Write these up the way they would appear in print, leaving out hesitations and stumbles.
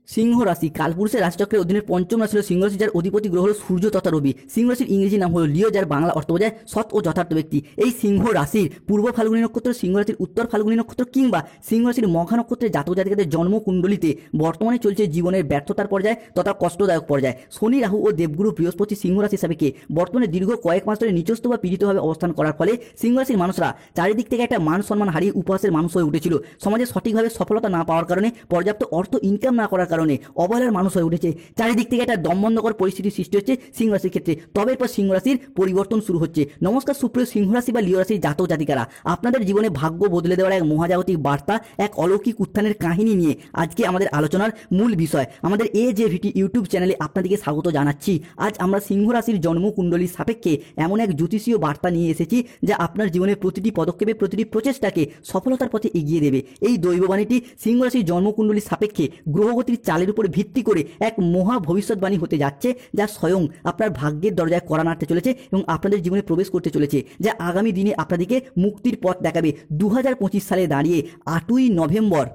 সিংহ রাশি কালপুরুষের রাশিচক্রের অধীনে পঞ্চম রাশি হল সিংহ রাশি, যার অধিপতি গ্রহ হল সূর্য তথা রবি। সিংহ রাশির ইংরেজি নাম হল লিও, যার বাংলা অর্থ বোঝায় সৎ ও যথার্থ ব্যক্তি। এই সিংহ রাশির পূর্ব ফাল্গুনী নক্ষত্র, সিংহ রাশির উত্তর ফাল্গুনী নক্ষত্র কিংবা সিংহ রাশির মঘা নক্ষত্রের জাতক জাতিকাদের জন্মকুণ্ডলিতে বর্তমানে চলছে জীবনের ব্যর্থতার পর্যায়ে তথা কষ্টদায়ক পর্যায়ে। শনি, রাহু ও দেবগুরু বৃহস্পতি সিংহ রাশি সাপেক্ষে বর্তমানে দীর্ঘ কয়েক মাস ধরে নিচস্থ বা পীড়িতভাবে অবস্থান করার ফলে সিংহ রাশির মানুষরা চারিদিক থেকে একটা মান সম্মান হারিয়ে উপহাসের মানুষ হয়ে উঠেছিল। সমাজে সঠিকভাবে সফলতা না পাওয়ার কারণে, পর্যাপ্ত অর্থ ইনকাম না করার কারণে অবহেলার মানুষ হয়ে উঠেছে। চারিদিক থেকে একটা দমবন্ধকর পরিস্থিতির সৃষ্টি হচ্ছে সিংহ রাশির ক্ষেত্রে। তবে এরপর সিংহ রাশির পরিবর্তন শুরু হচ্ছে। নমস্কার সুপ্রিয় সিংহ রাশি বা লিও রাশির জাতক জাতিকারা, আপনাদের জীবনে ভাগ্য বদলে দেওয়ার এক মহাজাগতিক বার্তা, এক অলৌকিক উত্থানের কাহিনী নিয়ে আজকে আমাদের আলোচনার মূল বিষয়। আমাদের AJVT ইউটিউব চ্যানেলে আপনাদেরকে স্বাগত জানাচ্ছি। আজ আমরা সিংহ রাশির জন্মকুণ্ডলীর সাপেক্ষে এমন এক জ্যোতিষীয় বার্তা নিয়ে এসেছি যা আপনার জীবনের প্রতিটি পদক্ষেপে, প্রতিটি প্রচেষ্টাকে সফলতার পথে এগিয়ে দেবে। এই দৈববাণীটি সিংহ রাশির জন্মকুণ্ডলীর সাপেক্ষে গ্রহগতির চালের উপর ভিত্তি করে এক মহা ভবিষ্যৎবাণী হতে যাচ্ছে, যা স্বয়ং আপনার ভাগ্যের দরজায় কড়া নাড়তে চলেছে এবং আপনাদের জীবনে প্রবেশ করতে চলেছে, যা আগামী দিনে আপনাদেরকে মুক্তির পথ দেখাবে। 2025 সালে দাঁড়িয়ে 8ই নভেম্বর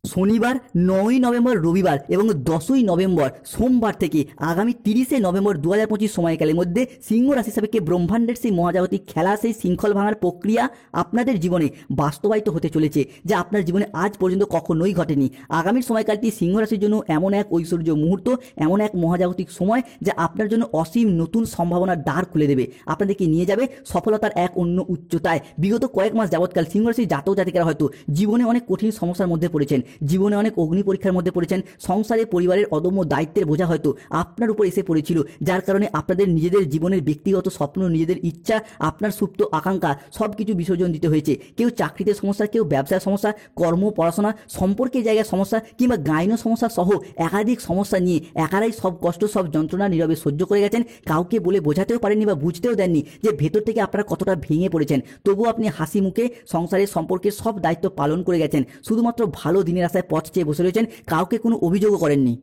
শনিবার, 9ই নভেম্বর রবিবার এবং 10ই নভেম্বর সোমবার থেকে আগামী 30শে নভেম্বর 2025 সময়কালের মধ্যে সিংহ রাশি সাপেক্ষে ব্রহ্মাণ্ডের সেই মহাজাগতিক খেলা, সেই শৃঙ্খল ভাঙার প্রক্রিয়া আপনাদের জীবনে বাস্তবায়িত হতে চলেছে, যা আপনার জীবনে আজ পর্যন্ত কখনোই ঘটেনি। আগামী সময়কালটি সিংহ রাশির জন্য এমন এক ঐশ্বর্য মুহূর্ত, এমন এক মহাজাগতিক সময় যা আপনার জন্য অসীম নতুন সম্ভাবনার দ্বার খুলে দেবে, আপনাদেরকে নিয়ে যাবে সফলতার এক অন্য উচ্চতায়। বিগত কয়েক মাস যাবৎকাল সিংহ রাশির জাতক জাতিকারা হয়তো জীবনে অনেক কঠিন সমস্যার মধ্যে পড়েছেন, জীবনে অনেক অগ্নি পরীক্ষার মধ্যে পড়েছেন। সংসারে পরিবারের অদম্য দায়িত্বের বোঝা হয়তো আপনার উপর এসে পড়েছিল, যার কারণে আপনাদের নিজেদের জীবনের ব্যক্তিগত স্বপ্ন, নিজেদের ইচ্ছা, আপনার সুপ্ত আকাঙ্ক্ষা সব কিছু বিসর্জন দিতে হয়েছে। কেউ চাকরিতে সমস্যা, কেউ ব্যবসার সমস্যা, কর্ম, পড়াশোনা, সম্পর্কের জায়গায় সমস্যা কিংবা গাইন সমস্যা সহ একাধিক সমস্যা নিয়ে একারাই সব কষ্ট, সব যন্ত্রণা নীরবে সহ্য করে গেছেন। কাউকে বলে বোঝাতেও পারেননি বা বুঝতেও দেননি যে ভেতর থেকে আপনারা কতটা ভেঙে পড়েছেন। তবুও আপনি হাসি মুখে সংসারের সম্পর্কের সব দায়িত্ব পালন করে গেছেন, শুধুমাত্র ভালো দিনের আশায় পথ চেয়ে বসে রয়েছেন, কাউকে কোনো অভিযোগও করেননি।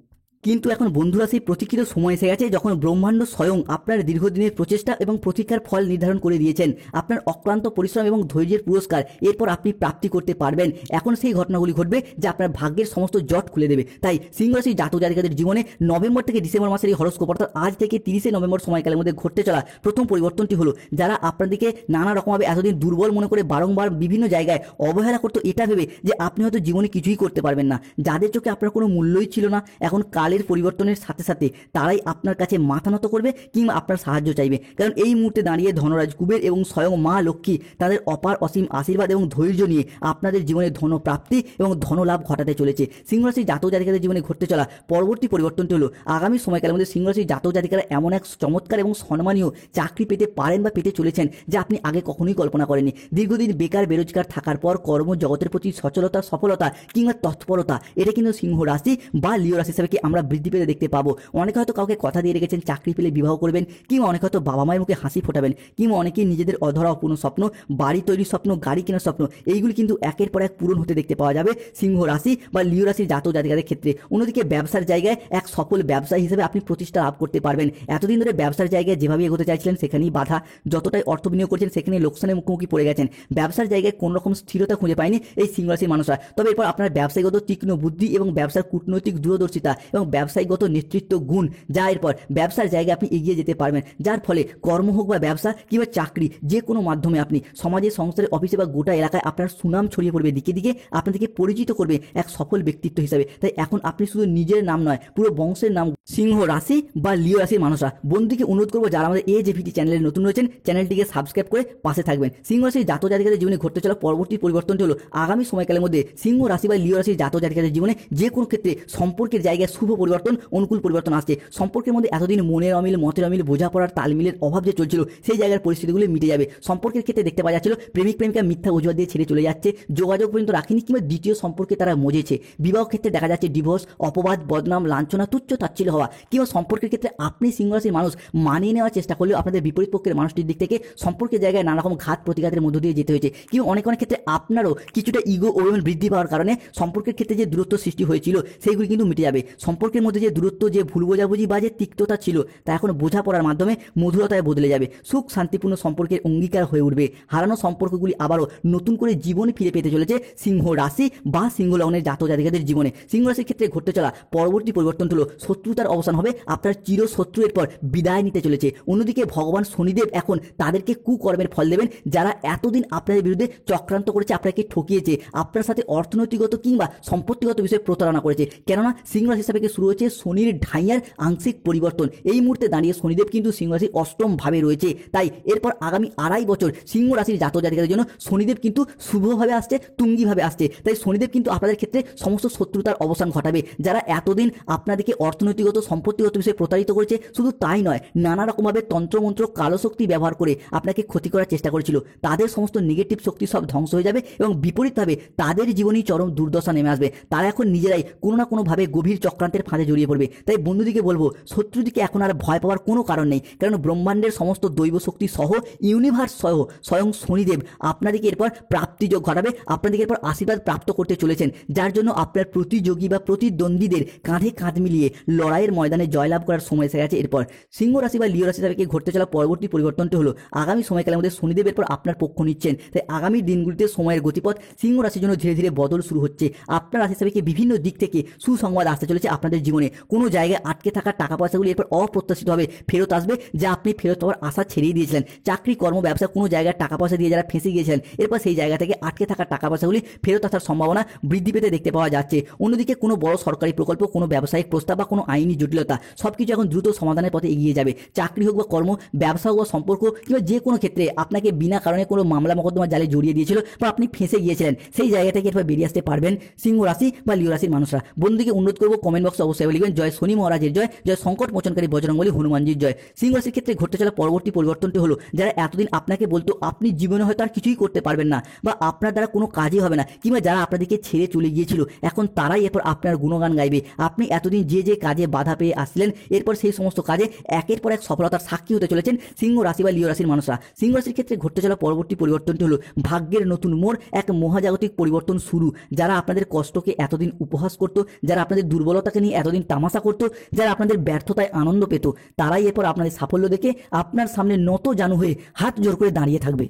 কিন্তু এখন বন্ধুরা সেই প্রতীক্ষিত সময় এসে গেছে, যখন ব্রহ্মাণ্ড স্বয়ং আপনার দীর্ঘদিনের প্রচেষ্টা এবং প্রতীক্ষার ফল নির্ধারণ করে দিয়েছেন। আপনার অক্লান্ত পরিশ্রম এবং ধৈর্যের পুরস্কার এরপর আপনি প্রাপ্তি করতে পারবেন। এখন সেই ঘটনাগুলি ঘটবে যা আপনার ভাগ্যের সমস্ত জট খুলে দেবে। তাই সিংহ রাশির জাতক জাতিকাদের জীবনে নভেম্বর থেকে ডিসেম্বর মাসের এই হরস্কোপ, অর্থাৎ আজ থেকে 30শে নভেম্বর সময়কালের মধ্যে ঘটতে চলা প্রথম পরিবর্তনটি হলো, যারা আপনাদেরকে নানা রকমভাবে এতদিন দুর্বল মনে করে বারংবার বিভিন্ন জায়গায় অবহেলা করতো, এটা ভেবে যে আপনি হয়তো জীবনে কিছুই করতে পারবেন না, যাদের চোখে আপনার কোনো মূল্যই ছিল না, এখন কালের পরিবর্তনের সাথে সাথে তারাই আপনার কাছে মাথা নত করবে কিংবা আপনার সাহায্য চাইবে। কারণ এই মুহূর্তে দাঁড়িয়ে ধনরাজ কুবের এবং স্বয়ং মা লক্ষ্মী তাদের অপার অসীম আশীর্বাদ এবং ধৈর্য নিয়ে আপনাদের জীবনে ধনপ্রাপ্তি এবং ধনলাভ ঘটাতে চলেছে। সিংহ রাশির জাতক জাতিকাদের জীবনে ঘটতে চলা পরবর্তী পরিবর্তনটি হলো, আগামী সময়কালের মধ্যে সিংহ রাশির জাতক জাতিকারা এমন এক চমৎকার এবং সম্মানীয় চাকরি পেতে পারেন বা পেতে চলেছেন যা আপনি আগে কখনোই কল্পনা করেননি। দীর্ঘদিন বেকার বেরোজগার থাকার পর কর্মজগতের প্রতি সচলতা, সফলতা কিংবা তৎপরতা, এটা কিন্তু সিংহ রাশি বা লিও রাশি হিসাবে কি আমরা বৃদ্ধি পেতে দেখতে পাবো। অনেকে হয়তো কাউকে কথা দিয়ে রেখেছেন চাকরি পেলে বিবাহ করবেন, কিংবা অনেকে হয়তো বাবা মায়ের মুখে হাসি ফোটাবেন, কিংবা অনেকেই নিজেদের অধরা অপূর্ণ স্বপ্ন, বাড়ি তৈরির স্বপ্ন, গাড়ি কেনার স্বপ্ন, এইগুলি কিন্তু একের পর এক পূরণ হতে দেখতে পাওয়া যাবে সিংহ রাশি বা লিও রাশির জাতক জাতিকাদের ক্ষেত্রে। অন্যদিকে ব্যবসার জায়গায় এক সফল ব্যবসায়ী হিসেবে আপনি প্রতিষ্ঠা লাভ করতে পারবেন। এতদিন ধরে ব্যবসার জায়গায় যেভাবে এগোতে চাইছিলেন সেখানেই বাধা, যতটাই অর্থ বিনিয়োগ করছেন সেখানে লোকসানের মুখোমুখি পড়ে গেছেন। ব্যবসার জায়গায় কোনো রকম স্থিরতা খুঁজে পায়নি এই সিংহ রাশির মানুষরা। তবে এরপর আপনার ব্যবসায়িকগত তীক্ষ্ণ বুদ্ধি এবং ব্যবসার কূটনৈতিক দূরদর্শিতা এবং ব্যবসায়িকগত নেতৃত্ব গুণ, যা এরপর ব্যবসার জায়গায় আপনি এগিয়ে যেতে পারবেন, যার ফলে কর্ম হোক বা ব্যবসা কিংবা চাকরি, যে কোনো মাধ্যমে আপনি সমাজে, সংস্থার, অফিসে বা গোটা এলাকায় আপনার সুনাম ছড়িয়ে পড়বে, দিকে দিকে আপনাদেরকে পরিচিত করবে এক সফল ব্যক্তিত্ব হিসাবে। তাই এখন আপনি শুধু নিজের নাম নয়, পুরো বংশের নাম সিংহ রাশি বা লিও রাশির মানুষরা। বন্ধুকে অনুরোধ করবো, যারা আমাদের AJVT চ্যানেলে নতুন রয়েছেন, চ্যানেলটিকে সাবস্ক্রাইব করে পাশে থাকবেন। সিংহ রাশির জাতক জাতিকাদের জীবনে ঘটতে চলা পরবর্তী পরিবর্তনটি হলো, আগামী সময়কালের মধ্যে সিংহ রাশি বা লিও রাশির জাতক জাতিকাদের জীবনে যে কোনো ক্ষেত্রে সম্পর্কের জায়গায় শুভ পরিবর্তন, অনুকূল পরিবর্তন আসছে। সম্পর্কের মধ্যে এতদিন মনের অমিল, মতের অমিল, বোঝাপড়ার তালমিলের অভাব যে চলছিল, সেই জায়গার পরিস্থিতিগুলি মিটে যাবে। সম্পর্কের ক্ষেত্রে দেখতে পাওয়া যাচ্ছিল প্রেমিক প্রেমিকা মিথ্যা অজুহাত দিয়ে ছেড়ে চলে যাচ্ছে, যোগাযোগ পর্যন্ত রাখেনি কিংবা দ্বিতীয় সম্পর্কে তারা মজেছে। বিবাহ ক্ষেত্রে দেখা যাচ্ছে ডিভোর্স, অপবাদ, বদনাম, লাঞ্ছনা, তুচ্ছ তাচ্ছিল্য হওয়া, কিংবা সম্পর্কের ক্ষেত্রে আপনি সিংহ রাশির মানুষ মানিয়ে নেওয়ার চেষ্টা করলেও আপনাদের বিপরীত পক্ষের মানুষটির দিক থেকে সম্পর্কের জায়গায় নানা রকম ঘাত প্রতিঘাতের মধ্য দিয়ে যেতে হয়েছে। কিংবা অনেক ক্ষেত্রে আপনারও কিছুটা ইগো অভিমান বৃদ্ধি পাওয়ার কারণে সম্পর্কের ক্ষেত্রে যে দূরত্ব সৃষ্টি হয়েছিল সেইগুলি কিন্তু মিটে যাবে। সম্পর্ক সম্পর্কের মধ্যে যে দূরত্ব, যে ভুল বোঝাবুঝি বা যে তিক্ততা ছিল তা এখন বোঝাপড়ার মাধ্যমে মধুরতায় বদলে যাবে। সুখ শান্তিপূর্ণ সম্পর্কের অঙ্গীকার হয়ে উঠবে। হারানো সম্পর্কগুলি আবারও নতুন করে জীবন ফিরে পেতে চলেছে সিংহ রাশি বা সিংহ লগ্নের জাতক জাতিকাদের জীবনে। সিংহ রাশির ক্ষেত্রে ঘটতে চলা পরবর্তী পরিবর্তন হলো শত্রুতার অবসান হবে। আপনার চিরশত্রু এরপর বিদায় নিতে চলেছে। অন্যদিকে ভগবান শনিদেব এখন তাদেরকে কুকর্মের ফল দেবেন যারা এতদিন আপনাদের বিরুদ্ধে চক্রান্ত করেছে, আপনাকে ঠকিয়েছে, আপনার সাথে অর্থনৈতিকগত কিংবা সম্পত্তিগত বিষয়ে প্রতারণা করেছে। কেননা সিংহ রাশি হিসাবে শুরু হচ্ছে শনির ঢাইয়ার আংশিক পরিবর্তন। এই মুহূর্তে দাঁড়িয়ে শনিদেব কিন্তু সিংহ রাশির অষ্টম ভাবে রয়েছে। তাই এরপর আগামী 2.5 বছর সিংহ রাশির জাতক জাতিকাদের জন্য শনিদেব কিন্তু শুভভাবে আসছে, তুঙ্গিভাবে আসছে। তাই শনিদেব কিন্তু আপনাদের ক্ষেত্রে সমস্ত শত্রুতার অবসান ঘটাবে। যারা এতদিন আপনাদেরকে অর্থনৈতিকগত সম্পত্তিগত বিষয়ে প্রতারিত করেছে, শুধু তাই নয়, নানা রকমভাবে তন্ত্রমন্ত্র কালো শক্তি ব্যবহার করে আপনাকে ক্ষতি করার চেষ্টা করেছিল, তাদের সমস্ত নেগেটিভ শক্তি সব ধ্বংস হয়ে যাবে এবং বিপরীতভাবে তাদের জীবনেই চরম দুর্দশা নেমে আসবে। তারা এখন নিজেরাই কোনো না কোনোভাবে গভীর চক্রান্তের ফাঁদে জড়িয়ে পড়বে। তাই বন্ধুদিকে বলবো, শত্রুদিকে এখন আর ভয় পাওয়ার কোনো কারণ নেই, কারণ ব্রহ্মাণ্ডের সমস্ত দৈব শক্তি সহ, ইউনিভার্স সহ স্বয়ং শনিদেব আপনাদেরকে এরপর প্রাপ্তিযোগ ঘটাবে, আপনাদেরকে এরপর আশীর্বাদ প্রাপ্ত করতে চলেছেন, যার জন্য আপনার প্রতিযোগী বা প্রতিদ্বন্দ্বীদের কাঁধে কাঁধ মিলিয়ে লড়াইয়ের ময়দানে জয়লাভ করার সময় এসে গেছে। এরপর সিংহ রাশি বা লিও রাশি থেকে ঘটতে চলা পরবর্তী পরিবর্তনটি হলো আগামী সময়কালের মধ্যে শনিদেব এরপর আপনার পক্ষ নিচ্ছেন। তাই আগামী দিনগুলিতে সময়ের গতিপথ সিংহ রাশির জন্য ধীরে ধীরে বদল শুরু হচ্ছে। আপনার রাশি হিসাবে বিভিন্ন দিক থেকে সুসংবাদ আসতে চলেছে আপনাদের জীবনে। কোনো জায়গায় আটকে থাকা টাকা পয়সাগুলি এরপর অপ্রত্যাশিতভাবে ফেরত আসবে, যা আপনি ফেরত পাওয়ার আশা ছেড়েই দিয়েছিলেন। চাকরি, কর্ম, ব্যবসা, কোনো জায়গায় টাকা পয়সা দিয়ে যারা ফেঁসে গিয়েছিলেন, এরপর সেই জায়গা থেকে আটকে থাকা টাকা পয়সাগুলি ফেরত আসার সম্ভাবনা বৃদ্ধি পেতে দেখতে পাওয়া যাচ্ছে। অন্যদিকে কোনো বড় সরকারি প্রকল্প, কোনো ব্যবসায়িক প্রস্তাব বা কোনো আইনি জটিলতা সবকিছু এখন দ্রুত সমাধানের পথে এগিয়ে যাবে। চাকরি হোক বা কর্ম, ব্যবসা হোক বা সম্পর্ক, কিংবা যে কোনো ক্ষেত্রে আপনাকে বিনা কারণে কোনো মামলা মোকদ্দমা জালে জড়িয়ে দিয়েছিল বা আপনি ফেঁসে গিয়েছিলেন, সেই জায়গা থেকে এরপর বেরিয়ে আসতে পারবেন সিংহ রাশি বা লিও রাশির মানুষরা। বন্ধুকে অনুরোধ করবো, কমেন্ট বক্সে অবশ্যই লিখবেন জয় শনি মহারাজের জয়, জয় সংকট মোচনকারী বজরংবলী হনুমানজির জয়। সিংহ রাশির ক্ষেত্রে ঘটতে চলা পরবর্তী পরিবর্তনটি হলো, যারা এতদিন আপনাকে বলতো আপনি জীবনে হয়তো আর কিছুই করতে পারবেন না বা আপনার দ্বারা কোনো কাজই হবে না, কিংবা যারা আপনাদেরকে ছেড়ে চলে গিয়েছিল, এখন তারাই এরপর আপনার গুণগান গাইবে। আপনি এতদিন যে যে কাজে বাধা পেয়ে আসছিলেন, এরপর সেই সমস্ত কাজে একের পর এক সফলতার সাক্ষী হতে চলেছেন সিংহ রাশি বা লিও রাশির মানুষরা। সিংহ রাশির ক্ষেত্রে ঘটতে চলা পরবর্তী পরিবর্তনটি হলো ভাগ্যের নতুন মোড়, এক মহাজাগতিক পরিবর্তন শুরু। যারা আপনাদের কষ্টকে এতদিন উপহাস করতো, যারা আপনাদের দুর্বলতাকে নিয়ে এতদিন তামাশা করতো, যারা আপনাদের ব্যর্থতায় আনন্দ পেত, তারাই এরপর আপনাদের সাফল্য দেখে আপনার সামনে নত জানু হয়ে হাত জোর করে দাঁড়িয়ে থাকবে।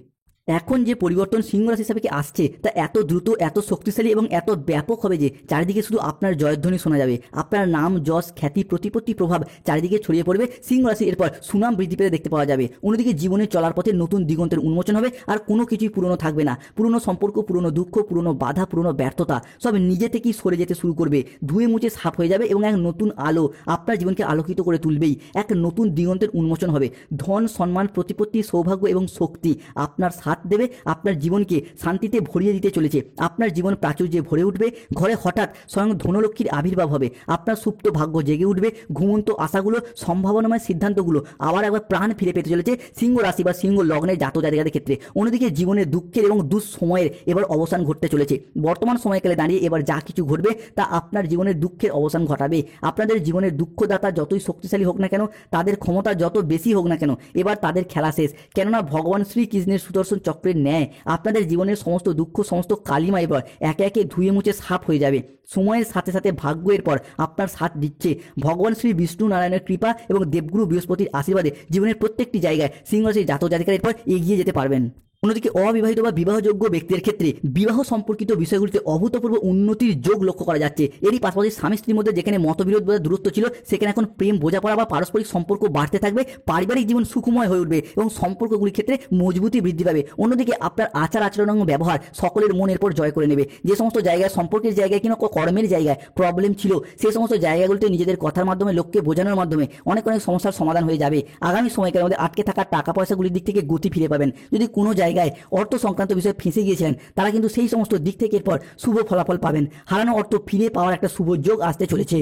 এখন যে পরিবর্তন সিংহ রাশি হিসাবে আসছে তা এত দ্রুত, এত শক্তিশালী এবং এত ব্যাপক হবে যে চারিদিকে শুধু আপনার জয়ধ্বনি শোনা যাবে। আপনার নাম, যশ, খ্যাতি, প্রতিপত্তি, প্রভাব চারিদিকে ছড়িয়ে পড়বে। সিংহ রাশি এরপর সুনাম বৃদ্ধি পেতে দেখতে পাওয়া যাবে। অন্যদিকে জীবনে চলার পথে নতুন দিগন্তের উন্মোচন হবে, আর কোনো কিছুই পুরনো থাকবে না। পুরনো সম্পর্ক, পুরনো দুঃখ, পুরনো বাধা, পুরনো ব্যর্থতা সব নিজে থেকেই সরে যেতে শুরু করবে, ধুয়ে মুছে সাফ হয়ে যাবে এবং এক নতুন আলো আপনার জীবনকে আলোকিত করে তুলবেই। এক নতুন দিগন্তের উন্মোচন হবে। ধন, সম্মান, প্রতিপত্তি, সৌভাগ্য এবং শক্তি আপনার দেবে, আপনার জীবনকে শান্তিতে ভরিয়ে দিতে চলেছে। আপনার জীবন প্রাচুর্যে ভরে উঠবে। ঘরে হঠাৎ স্বয়ং ধনলক্ষ্মীর আবির্ভাব হবে। আপনার সুপ্ত ভাগ্য জেগে উঠবে। ঘুমন্ত আশাগুলো, সম্ভাবনাময় সিদ্ধান্তগুলো আবার একবার প্রাণ ফিরে পেতে চলেছে সিংহ রাশি বা সিংহ লগ্নের জাতক জাতিকাদের ক্ষেত্রে। অন্যদিকে জীবনের দুঃখের এবং দুঃসময়ের এবার অবসান ঘটতে চলেছে। বর্তমান সময়কালে দাঁড়িয়ে এবার যা কিছু ঘটবে তা আপনার জীবনের দুঃখের অবসান ঘটাবে। আপনাদের জীবনের দুঃখদাতা যতই শক্তিশালী হোক না কেন, তাদের ক্ষমতা যত বেশি হোক না কেন, এবার তাদের খেলা শেষ। কেননা ভগবান শ্রীকৃষ্ণের সুদর্শন চক্রের ন্যায় আপনাদের জীবনের সমস্ত দুঃখ, সমস্ত কালিমা এবার একে একে ধুয়ে মুছে সাফ হয়ে যাবে। সময়ের সাথে সাথে ভাগ্য এরপর আপনার সাথ দিচ্ছে। ভগবান শ্রী বিষ্ণু নারায়ণের কৃপা এবং দেবগুরু বৃহস্পতির আশীর্বাদে জীবনের প্রত্যেকটি জায়গায় সিংহ রাশির জাতক জাতিকারা এরপর এগিয়ে যেতে পারবেন। অন্যদিকে অবিবাহিত বা বিবাহযোগ্য ব্যক্তির ক্ষেত্রে বিবাহ সম্পর্কিত বিষয়গুলিতে অভূতপূর্ব উন্নতির যোগ লক্ষ্য করা যাচ্ছে। এরই পাশাপাশি স্বামী স্ত্রীর মধ্যে যেখানে মতবিরোধ বা দূরত্ব ছিল, সেখানে এখন প্রেম, বোঝাপড়া বা পারস্পরিক সম্পর্ক বাড়তে থাকবে। পারিবারিক জীবন সুখময় হয়ে উঠবে এবং সম্পর্কগুলির ক্ষেত্রে মজবুতি বৃদ্ধি পাবে। অন্যদিকে আপনার আচার আচরণ এবং ব্যবহার সকলের মন এরপর জয় করে নেবে। যে সমস্ত জায়গায়, সম্পর্কের জায়গায় কিংবা কর্মের জায়গায় প্রবলেম ছিল, সেই সমস্ত জায়গাগুলিতে নিজেদের কথার মাধ্যমে, লোককে বোঝানোর মাধ্যমে অনেক সমস্যার সমাধান হয়ে যাবে। আগামী সময়কালের মধ্যে আটকে থাকা টাকা পয়সাগুলির দিক থেকে গতি ফিরে পাবেন। যদি কোনো জায়গায় অর্থ সংক্রান্ত বিষয়ে ফেঁসে গিয়েছিলেন, তারা কিন্তু সেই সমস্ত দিক থেকে এরপর শুভ ফলাফল পাবেন। হারানো অর্থ ফিরে পাওয়ার একটা শুভ যোগ আসতে চলেছে।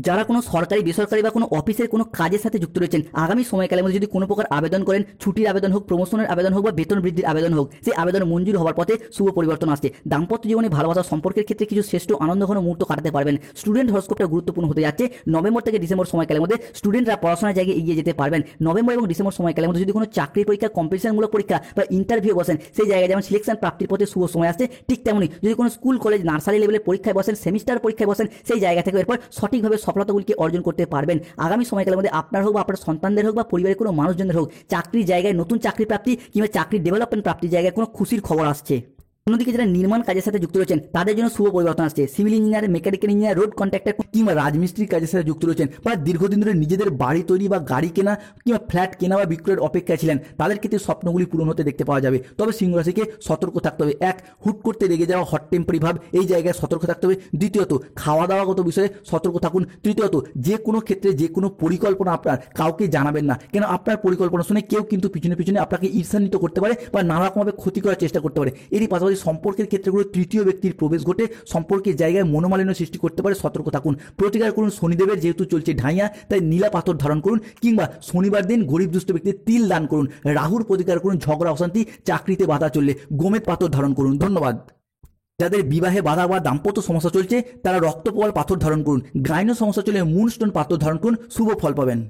যারা কোনো সরকারি, বেসরকারি বা কোনো অফিসের কোনো কাজের সাথে যুক্ত রয়েছেন, আগামী সময়কালের মধ্যে যদি কোনো প্রকার আবেদন করেন, ছুটির আবেদন হোক, প্রমোশনের আবেদন হোক বা বেতন বৃদ্ধির আবেদন হোক, সেই আবেদন মঞ্জুর হওয়ার পথে শুভ পরিবর্তন আসছে। দাম্পত্য জীবনে ভালোবাসা সম্পর্কের ক্ষেত্রে কিছু শ্রেষ্ঠ আনন্দঘন মুহূর্ত কাটাতে পারবেন। স্টুডেন্ট হরস্কোপটা গুরুত্বপূর্ণ হতে যাচ্ছে। নভেম্বর থেকে ডিসেম্বর সময়কালের মধ্যে স্টুডেন্টরা পড়াশোনার জায়গায় এগিয়ে যেতে পারবেন। নভেম্বর এবং ডিসেম্বর সময়কালের মধ্যে যদি কোনো চাকরির পরীক্ষা, কম্পিটিশনমূলক পরীক্ষা বা ইন্টারভিউ বসেন, সেই জায়গায় যেমন সিলেকশন প্রাপ্তির পথে শুভ সময় আসছে, ঠিক তেমনই যদি কোনো স্কুল, কলেজ, নার্সারি লেভেলের পরীক্ষায় বসেন, সেমিস্টার পরীক্ষায় বসেন, সেই জায়গা থেকে এরপর সঠিকভাবে সফলতাগুলিকে অর্জন করতে পারবেন। আগামী সময়কালের মধ্যে আপনার হোক বা আপনার সন্তানদের হোক বা পরিবারের কোনো মানুষজনের হোক চাকরির জায়গায় নতুন চাকরি প্রাপ্তি কিংবা চাকরির ডেভেলপমেন্ট প্রাপ্তির জায়গায় কোনো খুশির খবর আসছে। অন্যদিকে যারা নির্মাণ কাজের সাথে যুক্ত রয়েছেন তাদের জন্য শুভ পরিবর্তন আসছে। Civil engineer, mechanical engineer, road contractor কিংবা রাজমিস্ত্রির কাজের সাথে যুক্ত রয়েছেন বা দীর্ঘদিন ধরে নিজেদের বাড়ি তৈরি বা গাড়ি কেনা কিংবা ফ্ল্যাট কেনা বা বিক্রয়ের অপেক্ষায় ছিলেন, তাদের ক্ষেত্রে স্বপ্নগুলি পূরণ হতে দেখতে পাওয়া যাবে। তবে সিংহ রাশিকে সতর্ক থাকতে হবে। এক, হুট করতে রেগে যাওয়া হট টেম্পারি ভাব, এই জায়গায় সতর্ক থাকতে হবে। দ্বিতীয়ত, খাওয়া দাওয়াগত বিষয়ে সতর্ক থাকুন। তৃতীয়ত, যে কোনো ক্ষেত্রে যে কোনো পরিকল্পনা আপনার কাউকে জানাবেন না, কেন আপনার পরিকল্পনা শুনে কেউ কিন্তু পিছনে পিছনে আপনাকে ঈর্ষান্বিত করতে পারে বা নানা রকমভাবে ক্ষতি করার চেষ্টা করতে পারে। এরই পাশাপাশি সম্পর্কের ক্ষেত্রে তৃতীয় ব্যক্তির প্রবেশ ঘটে সম্পর্কের জায়গায় মনোমালিন্য সৃষ্টি করতে পারে, সতর্ক থাকুন। প্রতিকার করুন শনিদেবের, যেহেতু চলছে ঢাইয়া তাই নীলা পাথর ধারণ করুন, কিংবা শনিবার দিন গরিব দুস্থ ব্যক্তির তিল দান করুন। রাহুর প্রতিকার করুন ঝগড়া অশান্তি, চাকরিতে বাধা চললে গোমেদ পাথর ধারণ করুন। ধন্যবাদ। যাদের বিবাহে বাধা বা দাম্পত্য সমস্যা চলছে তারা রক্তপোয়াল পাথর ধারণ করুন। গাইনো সমস্যা চলে মুনস্টোন পাথর ধারণ করুন, শুভ ফল পাবেন।